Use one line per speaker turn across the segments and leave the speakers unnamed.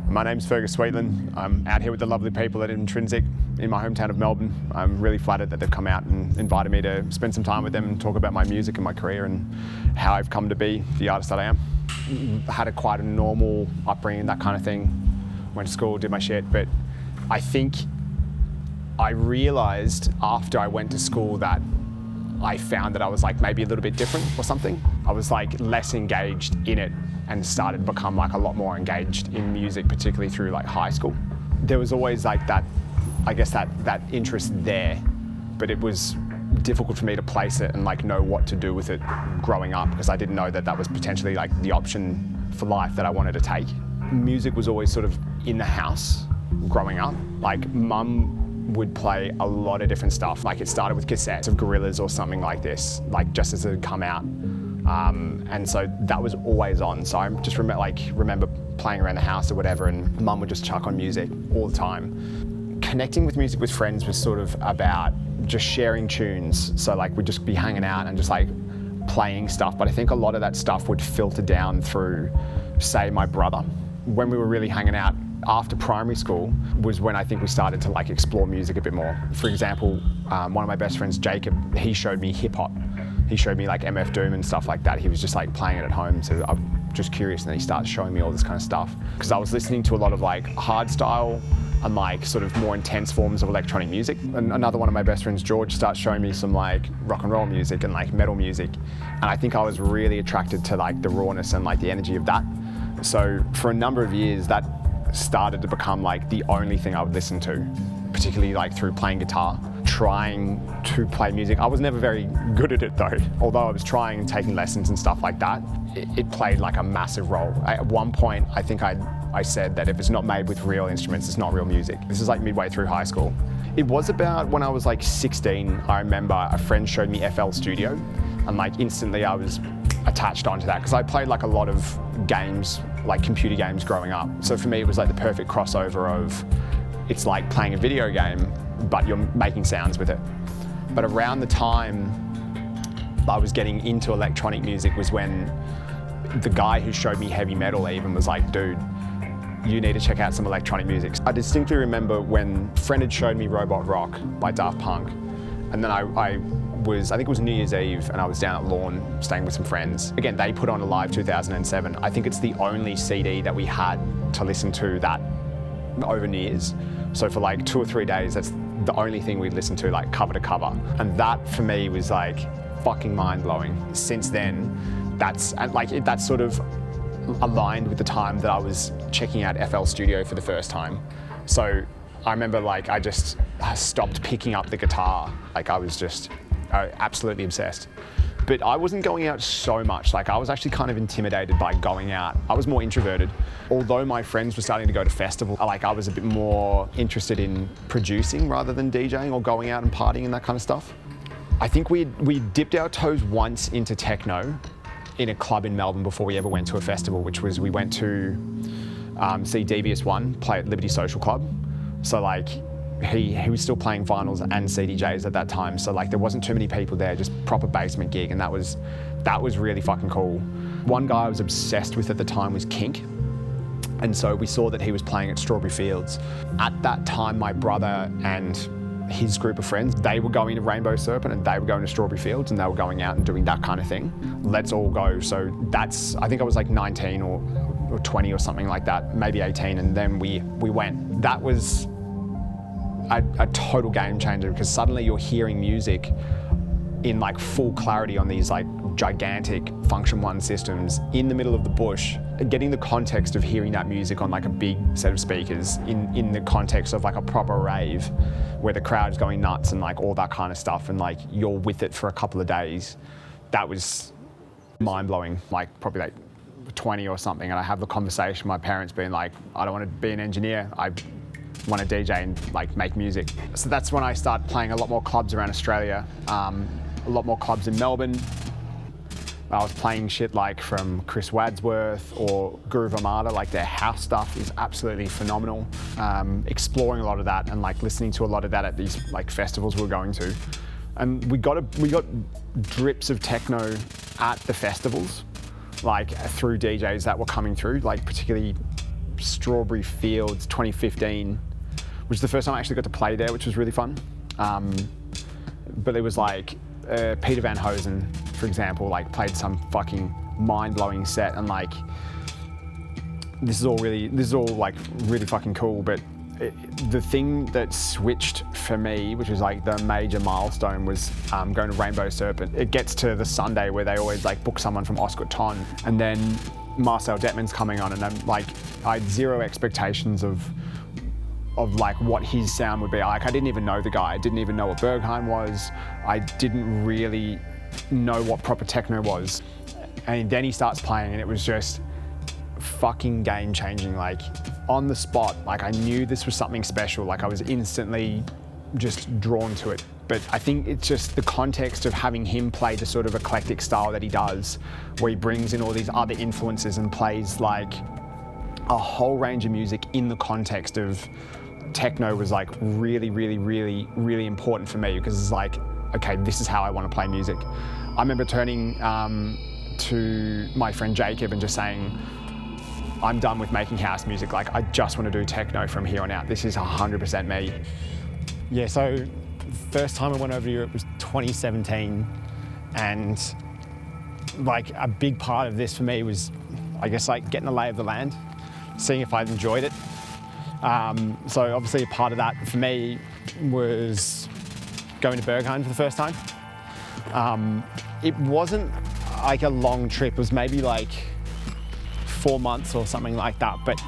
My name's Fergus Sweetland. I'm out here with the lovely people at Intrinsic in my hometown of Melbourne. I'm really flattered that they've come out and invited me to spend some time with them and talk about my music and my career and how I've come to be the artist that I am. I had quite a normal upbringing, that kind of thing. Went to school, did my shit, but I think I realised after I went to school that I found that I was like maybe a little bit different or something. I was like less engaged in it and started to become like a lot more engaged in music, particularly through like high school. There was always like that, I guess that interest there, but it was difficult for me to place it and like know what to do with it growing up, because I didn't know that that was potentially like the option for life that I wanted to take. Music was always sort of in the house growing up. Like mum would play a lot of different stuff. Like it started with cassettes of Gorillaz or something like this, like just as it had come out. And so that was always on. So I just remember playing around the house or whatever, and mum would just chuck on music all the time. Connecting with music with friends was sort of about just sharing tunes. So like we'd just be hanging out and just like playing stuff. But I think a lot of that stuff would filter down through, say, my brother. When we were really hanging out after primary school was when I think we started to like explore music a bit more. For example, one of my best friends, Jacob, he showed me hip hop. He showed me like MF Doom and stuff like that. He was just like playing it at home, so I'm just curious, and then he started showing me all this kind of stuff. Because I was listening to a lot of like hardstyle and like sort of more intense forms of electronic music. And another one of my best friends, George, starts showing me some like rock and roll music and like metal music. And I think I was really attracted to like the rawness and like the energy of that. So for a number of years, that started to become like the only thing I would listen to, particularly like through playing guitar, trying to play music. I was never very good at it though. Although I was trying and taking lessons and stuff like that, it played like a massive role. At one point, I think I said that if it's not made with real instruments, it's not real music. This is like midway through high school. It was about when I was like 16, I remember a friend showed me FL Studio, and like instantly I was attached onto that, because I played like a lot of games, like computer games growing up. So for me, it was like the perfect crossover of, it's like playing a video game, but you're making sounds with it. But around the time I was getting into electronic music was when the guy who showed me heavy metal even was like, dude, you need to check out some electronic music. I distinctly remember when a friend had showed me Robot Rock by Daft Punk, and then I think it was New Year's Eve, and I was down at Lawn staying with some friends. Again, they put on Alive 2007. I think it's the only CD that we had to listen to that over New Year's. So for like 2 or 3 days, that's the only thing we'd listen to, like cover to cover. And that for me was like fucking mind blowing. Since then, that's sort of aligned with the time that I was checking out FL Studio for the first time. So I remember like I just stopped picking up the guitar. Like I was just absolutely obsessed. But I wasn't going out so much. Like I was actually kind of intimidated by going out. I was more introverted. Although my friends were starting to go to festivals, like I was a bit more interested in producing rather than DJing or going out and partying and that kind of stuff. I think we dipped our toes once into techno in a club in Melbourne before we ever went to a festival, which was we went to see Devious One play at Liberty Social Club. So like he was still playing vinyls and CDJs at that time, so like there wasn't too many people there, just proper basement gig, and that was really fucking cool. One guy I was obsessed with at the time was Kink, and so we saw that he was playing at Strawberry Fields. At that time, my brother and his group of friends, they were going to Rainbow Serpent and they were going to Strawberry Fields, and they were going out and doing that kind of thing. Let's all go. So that's, I think I was like 19 or 20 or something like that, maybe 18, and then we went. That was a total game changer, because suddenly you're hearing music in like full clarity on these like gigantic Function 1 systems in the middle of the bush. Getting the context of hearing that music on like a big set of speakers in the context of like a proper rave where the crowd's going nuts and like all that kind of stuff, and like you're with it for a couple of days, that was mind-blowing. Like probably like 20 or something, and I have the conversation with my parents being like, I don't want to be an engineer, I want to DJ and like make music. So that's when I started playing a lot more clubs around Australia, a lot more clubs in Melbourne. I was playing shit like from Chris Wadsworth or Groove Armada, like their house stuff is absolutely phenomenal. Exploring a lot of that and like listening to a lot of that at these like festivals we were going to. And we got drips of techno at the festivals, like through DJs that were coming through, like particularly Strawberry Fields 2015, which is the first time I actually got to play there, which was really fun. But it was like Peter Van Hosen, for example, like played some fucking mind-blowing set, and like this is all like really fucking cool. But the thing that switched for me, which was like the major milestone, was going to Rainbow Serpent. It gets to the Sunday where they always like book someone from Oscar Ton, and then Marcel Detman's coming on, and I'm like, I had zero expectations of like what his sound would be. Like, I didn't even know the guy. I didn't even know what Berghain was. I didn't really know what proper techno was. And then he starts playing, and it was just fucking game changing. Like, on the spot, like I knew this was something special. Like, I was instantly just drawn to it. But I think it's just the context of having him play the sort of eclectic style that he does, where he brings in all these other influences and plays like a whole range of music in the context of techno, was like really, really, really, really important for me, because it's like, okay, this is how I want to play music. I remember turning to my friend Jacob and just saying, I'm done with making house music. Like, I just want to do techno from here on out. This is 100% me.
Yeah, so first time I went over to Europe was 2017, and like a big part of this for me was, I guess, like getting a lay of the land, seeing if I'd enjoyed it. So obviously a part of that for me was going to Berghain for the first time. It wasn't like a long trip, it was maybe like 4 months or something like that, but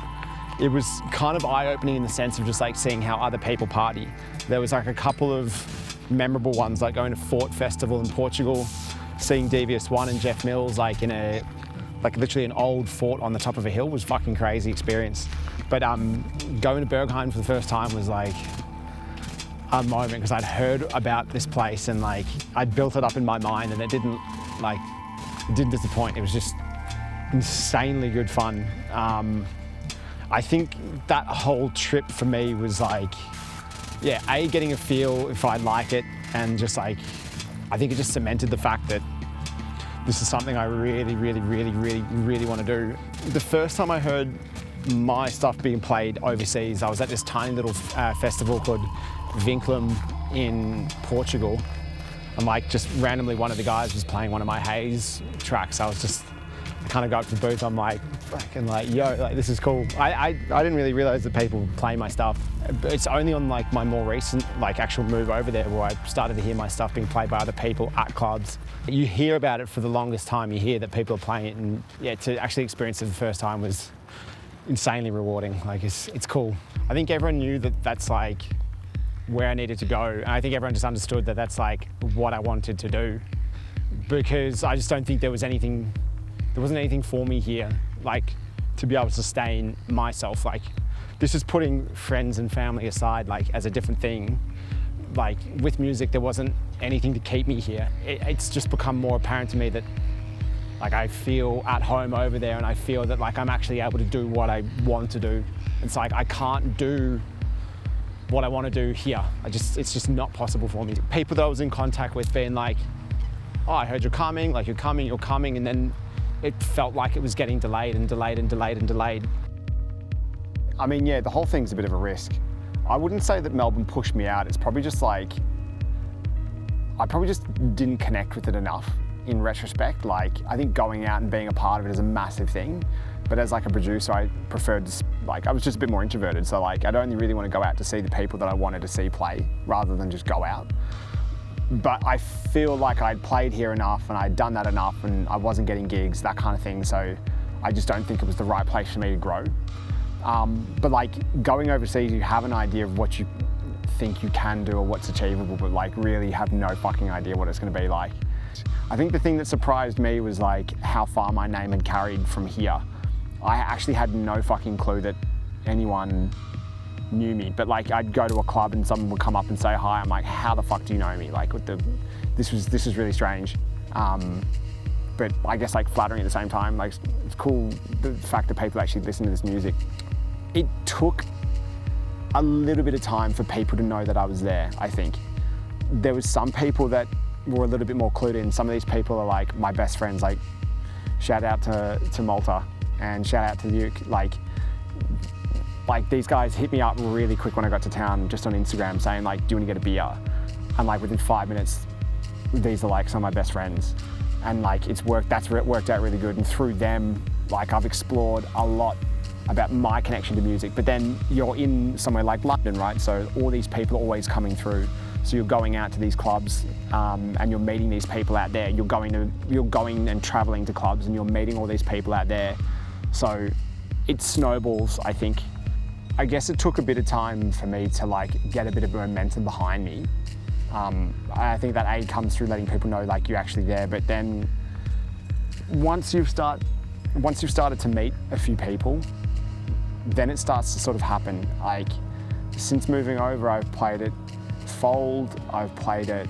it was kind of eye-opening in the sense of just like seeing how other people party. There was like a couple of memorable ones, like going to Fort Festival in Portugal, seeing Devious One and Jeff Mills like in a, like literally an old fort on the top of a hill, was fucking crazy experience. But going to Berghain for the first time was like a moment, because I'd heard about this place and like I'd built it up in my mind, and it didn't disappoint. It was just insanely good fun. I think that whole trip for me was like, yeah, getting a feel if I like it, and just like, I think it just cemented the fact that this is something I really, really, really, really, really want to do. The first time I heard my stuff being played overseas, I was at this tiny little festival called Vinklum in Portugal, and like just randomly one of the guys was playing one of my Haze tracks. I kind of go up to the booth, I'm like, fucking like, yo, like this is cool. I didn't really realize that people play my stuff. It's only on like my more recent like actual move over there where I started to hear my stuff being played by other people at clubs. You hear about it for the longest time, you hear that people are playing it, and yeah, to actually experience it the first time was insanely rewarding. Like it's cool. I think everyone knew that that's like where I needed to go, and I think everyone just understood that that's like what I wanted to do, because I just don't think there wasn't anything for me here, like to be able to sustain myself. Like, this is putting friends and family aside, like as a different thing. Like with music, there wasn't anything to keep me here. It's just become more apparent to me that like I feel at home over there, and I feel that like I'm actually able to do what I want to do. It's like I can't do what I want to do here. It's just not possible for me. People that I was in contact with being like, oh, I heard you're coming, like you're coming, and then it felt like it was getting delayed and delayed and delayed and delayed.
I mean, yeah, the whole thing's a bit of a risk. I wouldn't say that Melbourne pushed me out. It's probably just like, I probably just didn't connect with it enough in retrospect. Like, I think going out and being a part of it is a massive thing. But as like a producer, I preferred to, like, I was just a bit more introverted. So like, I'd only really want to go out to see the people that I wanted to see play rather than just go out. But I feel like I'd played here enough and I'd done that enough, and I wasn't getting gigs, that kind of thing. So I just don't think it was the right place for me to grow. But like going overseas, you have an idea of what you think you can do or what's achievable, but like really have no fucking idea what it's going to be like. I think the thing that surprised me was like how far my name had carried from here. I actually had no fucking clue that anyone knew me, but like I'd go to a club and someone would come up and say hi. I'm like, how the fuck do you know me? Like, this was really strange. But I guess like flattering at the same time. Like, it's cool the fact that people actually listen to this music. It took a little bit of time for people to know that I was there. I think there was some people that were a little bit more clued in. Some of these people are like my best friends. Like, shout out to Malta and shout out to Luke. Like,
like these guys hit me up really quick when I got to town, just on Instagram, saying like, do you want to get a beer? And like within 5 minutes, these are like some of my best friends. And like it worked out really good. And through them, like I've explored a lot about my connection to music. But then you're in somewhere like London, right? So all these people are always coming through. So you're going out to these clubs and you're meeting these people out there. You're going and traveling to clubs and you're meeting all these people out there. So it snowballs, I think. I guess it took a bit of time for me to like get a bit of momentum behind me. I think that comes through letting people know like you're actually there. But then once you've started to meet a few people, then it starts to sort of happen. Like since moving over, I've played at Fold, I've played at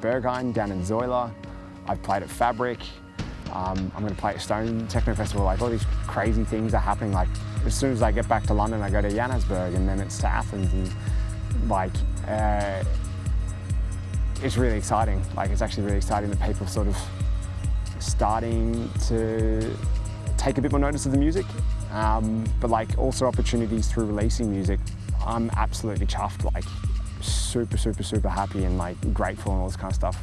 Berghain down in Zoila, I've played at Fabric, I'm going to play at Stone Techno Festival. Like all these crazy things are happening. Like as soon as I get back to London, I go to Johannesburg and then it's to Athens, and like it's really exciting. Like it's actually really exciting that people are sort of starting to take a bit more notice of the music, but like also opportunities through releasing music. I'm absolutely chuffed, like super happy and like grateful and all this kind of stuff.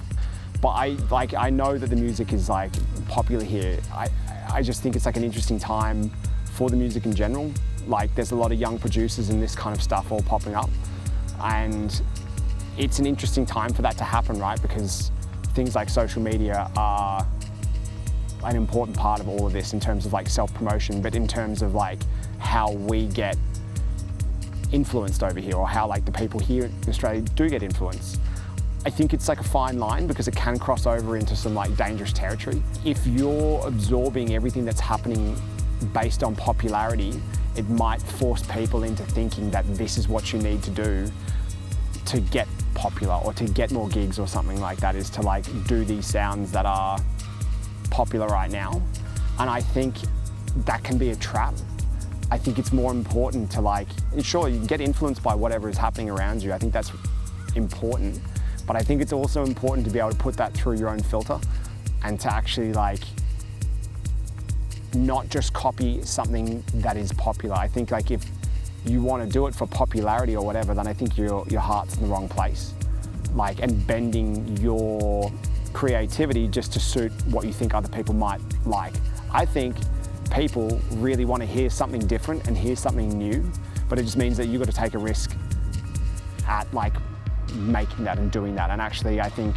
But I know that the music is like popular here. I just think it's like an interesting time for the music in general. Like there's a lot of young producers and this kind of stuff all popping up, and it's an interesting time for that to happen, right? Because things like social media are an important part of all of this in terms of like self-promotion, but in terms of like how we get influenced over here, or how like the people here in Australia do get influenced. I think it's like a fine line because it can cross over into some like dangerous territory. If you're absorbing everything that's happening based on popularity, it might force people into thinking that this is what you need to do to get popular or to get more gigs or something like that, is to like do these sounds that are popular right now. And I think that can be a trap. I think it's more important to like, sure, you can get influenced by whatever is happening around you. I think that's important. But I think it's also important to be able to put that through your own filter and to actually like not just copy something that is popular. I think like if you want to do it for popularity or whatever, then I think your heart's in the wrong place. Like, and bending your creativity just to suit what you think other people might like. I think people really want to hear something different and hear something new, but it just means that you've got to take a risk at like making that and doing that. And actually, I think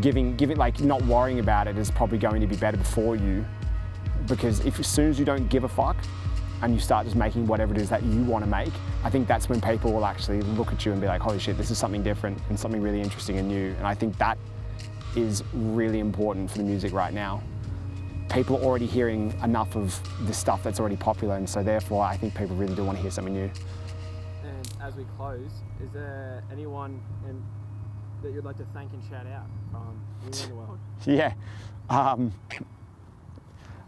giving like not worrying about it is probably going to be better for you, because if as soon as you don't give a fuck and you start just making whatever it is that you want to make, I think that's when people will actually look at you and be like, holy shit, this is something different and something really interesting and new. And I think that is really important for the music right now. People are already hearing enough of the stuff that's already popular, and so therefore I think people really do want to hear something new.
And as we close, is there anyone that you'd like to thank and shout out from anywhere in the world?
Yeah,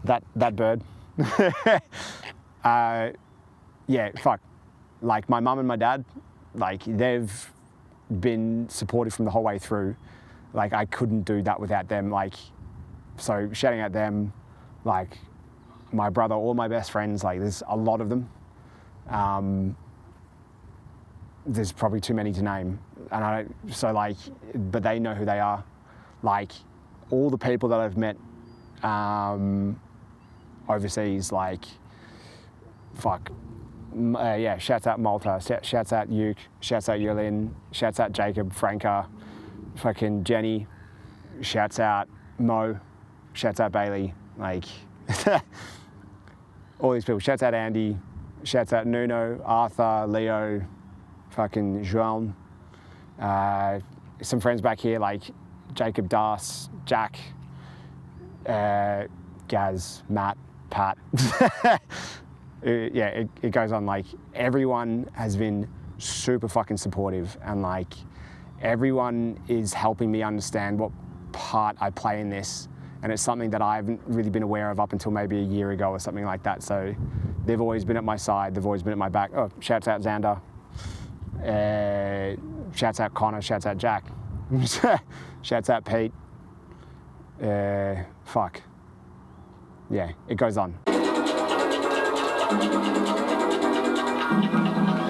that bird. Yeah, fuck. Like my mum and my dad, like they've been supportive from the whole way through. Like I couldn't do that without them. Like, so shouting out them, like my brother, all my best friends, like there's a lot of them. There's probably too many to name. And but they know who they are. Like all the people that I've met overseas, like, fuck. Yeah, shouts out Malta, shouts out Uke, shouts out Yulin, shouts out Jacob, Franca, fucking Jenny, shouts out Mo, shouts out Bailey, like, all these people. Shouts out Andy, shouts out Nuno, Arthur, Leo, fucking Joan, some friends back here like Jacob Das, Jack, Gaz, Matt, Pat. Yeah, it goes on. Like everyone has been super fucking supportive, and like everyone is helping me understand what part I play in this, and it's something that I haven't really been aware of up until maybe a year ago or something like that. So they've always been at my side, they've always been at my back. Oh, shouts out Xander, shouts out Connor, shouts out Jack, shouts out Pete, fuck. Yeah, it goes on.
Thank you.